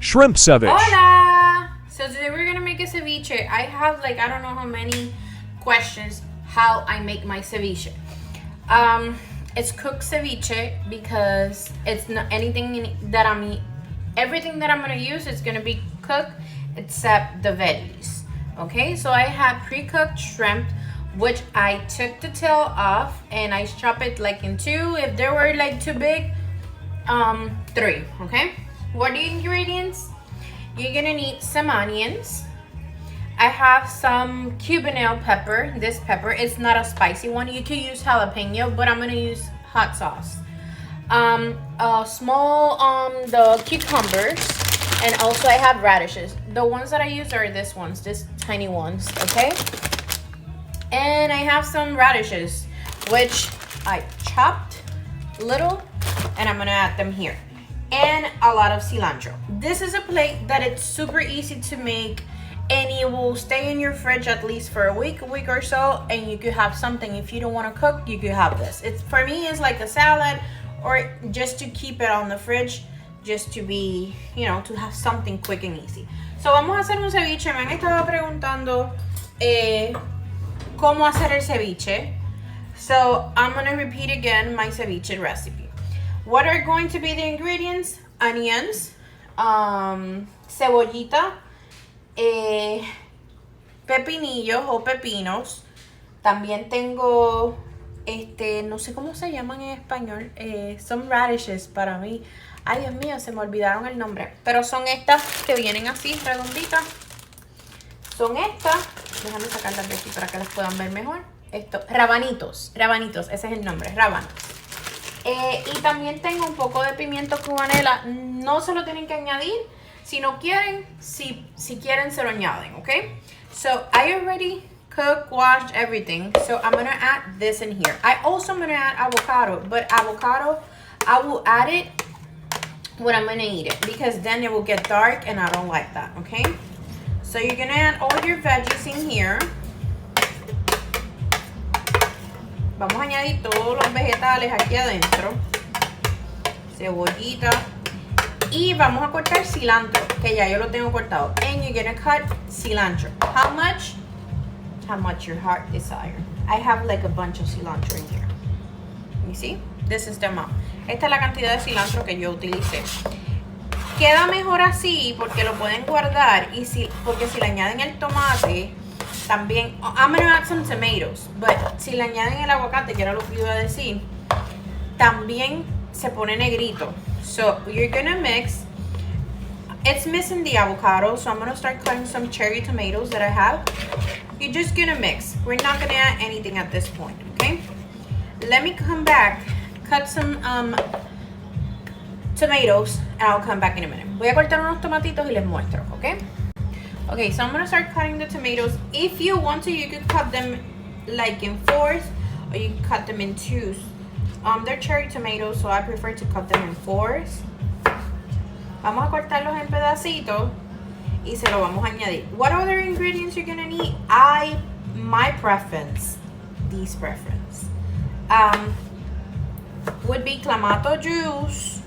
shrimp ceviche. Hola! So today we're gonna make a ceviche. I have like I don't know how many questions how I make my ceviche. It's cooked ceviche because it's not anything that everything that I'm gonna use is gonna be cooked except the veggies. Okay, so I have pre-cooked shrimp, which I took the tail off and I chop it like in two. If they were like too big, three. Okay, what are the ingredients? You're gonna need some onions. I have some Cubanelle pepper. This pepper is not a spicy one. You could use jalapeno, but I'm gonna use hot sauce. A small the cucumbers, and also I have radishes. The ones that I use are this tiny ones, okay? And I have some radishes, which I chopped little, and I'm gonna add them here. And a lot of cilantro. This is a plate that it's super easy to make, and it will stay in your fridge at least for a week or so, and you could have something. If you don't want to cook, you could have this. It's for me, it's like a salad, or just to keep it on the fridge, just to be, to have something quick and easy. So vamos a hacer un ceviche. Me han estado preguntando cómo hacer el ceviche. So I'm gonna repeat again my ceviche recipe. What are going to be the ingredients? Onions, cebollita, pepinillos o pepinos. También tengo, no sé cómo se llaman en español, son radishes para mí. Ay, Dios mío, se me olvidaron el nombre. Pero son estas que vienen así, redonditas. Son estas. Déjame sacarlas de aquí para que las puedan ver mejor. Rabanitos, ese es el nombre, rábanos. Y también tengo un poco de pimiento cubanela. No se lo tienen que añadir. Si no quieren, si quieren se lo añaden, okay? So I already cooked, washed everything. So I'm gonna add this in here. I also am gonna add avocado, but avocado, I will add it when I'm gonna eat it, because then it will get dark and I don't like that, okay? So you're gonna add all your veggies in here. Vamos a añadir todos los vegetales aquí adentro. Cebollita. Y vamos a cortar cilantro, que ya yo lo tengo cortado. And you're gonna cut cilantro. How much? How much your heart desire. I have like a bunch of cilantro in here. You see? This is the amount. Esta es la cantidad de cilantro que yo utilicé. Queda mejor así porque lo pueden guardar, porque si le añaden el tomate, también, I'm gonna add some tomatoes, but si le añaden el aguacate, que era lo que iba a decir, también se pone negrito. So you're gonna mix. It's missing the avocado, so I'm gonna start cutting some cherry tomatoes that I have. You're just gonna mix. We're not gonna add anything at this point, okay? Let me come back, cut some tomatoes, and I'll come back in a minute. Voy a cortar unos tomatitos y les muestro, okay? Okay, so I'm gonna start cutting the tomatoes. If you want to, you could cut them like in fours, or you can cut them in twos. They're cherry tomatoes, so I prefer to cut them in fours. Vamos a cortarlos en pedacitos y se lo vamos a añadir. What other ingredients you're gonna need? My preference, these preference, would be clamato juice.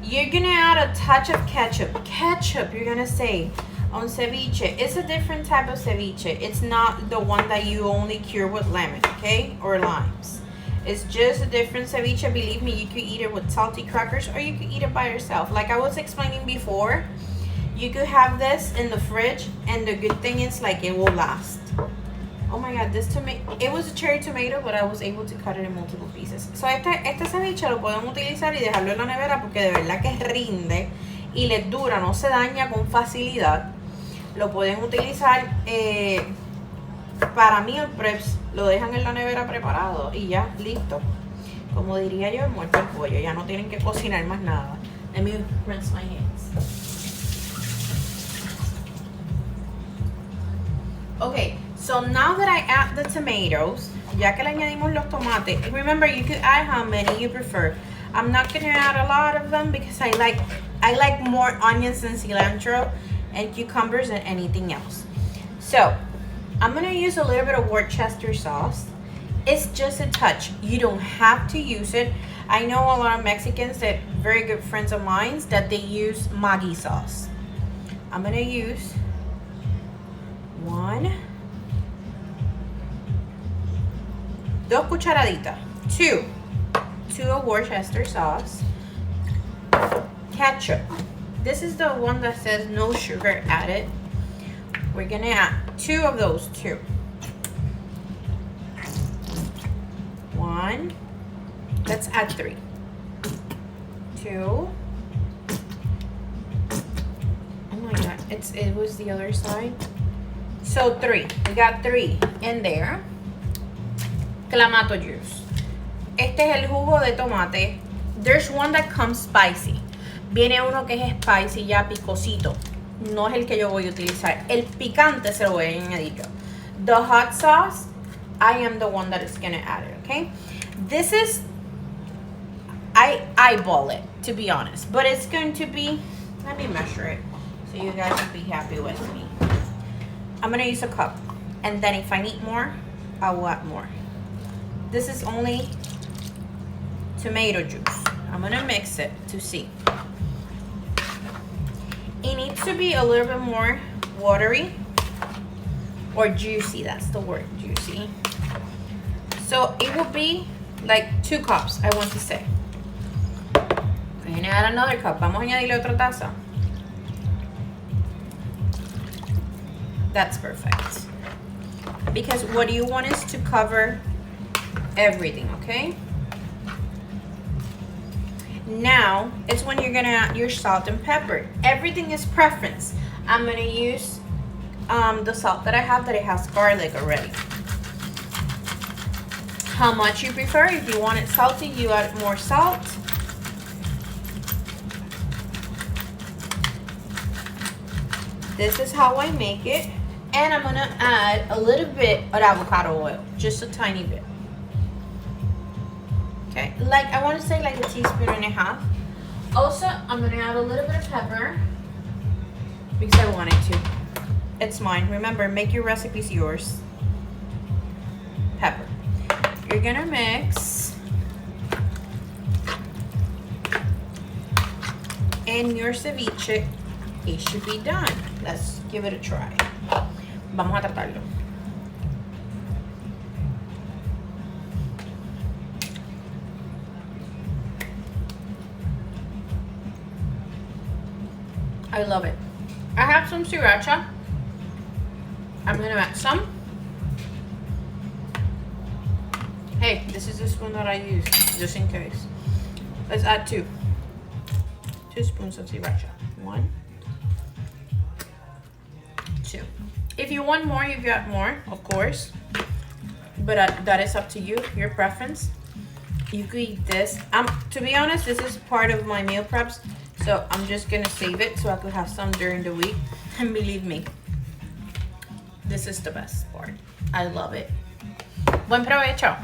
You're gonna add a touch of ketchup. Ketchup, you're gonna say, on ceviche. It's a different type of ceviche. It's not the one that you only cure with lemon, okay? Or limes. It's just a different ceviche. Believe me, you could eat it with salty crackers, or you could eat it by yourself. Like I was explaining before, you could have this in the fridge, and the good thing is like it will last. Oh my god, this tomato, it was a cherry tomato, but I was able to cut it in multiple pieces. So este ceviche lo pueden utilizar y dejarlo en la nevera porque de verdad que rinde y les dura, no se daña con facilidad. Lo pueden utilizar para meal preps, lo dejan en la nevera preparado y ya, listo. Como diría yo, muerto el pollo, ya no tienen que cocinar más nada. Let me rinse my hands. Okay, so now that I add the tomatoes, ya que le añadimos los tomates, remember you could add how many you prefer. I'm not gonna add a lot of them because I like more onions and cilantro and cucumbers than anything else. So I'm gonna use a little bit of Worcester sauce. It's just a touch. You don't have to use it. I know a lot of Mexicans that very good friends of mine that they use Maggi sauce. I'm gonna use 1, 2 cucharaditas, 2 of Worcester sauce, ketchup. This is the one that says no sugar added. We're gonna add 2 of those too. 1, let's add 3. 2. Oh my god, it was the other side. So 3, we got 3 in there. Clamato juice. Este es el jugo de tomate. There's one that comes spicy. Viene uno que es spicy ya picosito. No es el que yo voy a utilizar. El picante se lo voy a añadir yo. The hot sauce, I am the one that is gonna add it, okay? This is, I eyeball it, to be honest. But it's going to be, let me measure it so you guys will be happy with me. I'm gonna use a cup. And then if I need more, I will add more. This is only tomato juice. I'm gonna mix it to see. It needs to be a little bit more watery or juicy. That's the word, juicy. So it will be like 2 cups, I want to say. I'm gonna add another cup. Vamos a añadirle otra taza. That's perfect. Because what you want is to cover everything, okay? Now, it's when you're gonna add your salt and pepper. Everything is preference. I'm gonna use the salt that I have that it has garlic already. How much you prefer. If you want it salty, you add more salt. This is how I make it. And I'm gonna add a little bit of avocado oil, just a tiny bit. Okay, like I want to say like a teaspoon and a half. Also, I'm gonna add a little bit of pepper because I wanted to. It's mine. Remember, make your recipes yours. Pepper. You're gonna mix. And your ceviche, it should be done. Let's give it a try. Vamos a tratarlo. I love it. I have some sriracha. I'm gonna add some. Hey, this is the spoon that I use, just in case. Let's add 2 spoons of sriracha. 1, 2. If you want more, you got more, of course. But that is up to you, your preference. You could eat this. To be honest, this is part of my meal preps. So I'm just gonna save it so I could have some during the week. And believe me, this is the best part. I love it. Buen provecho.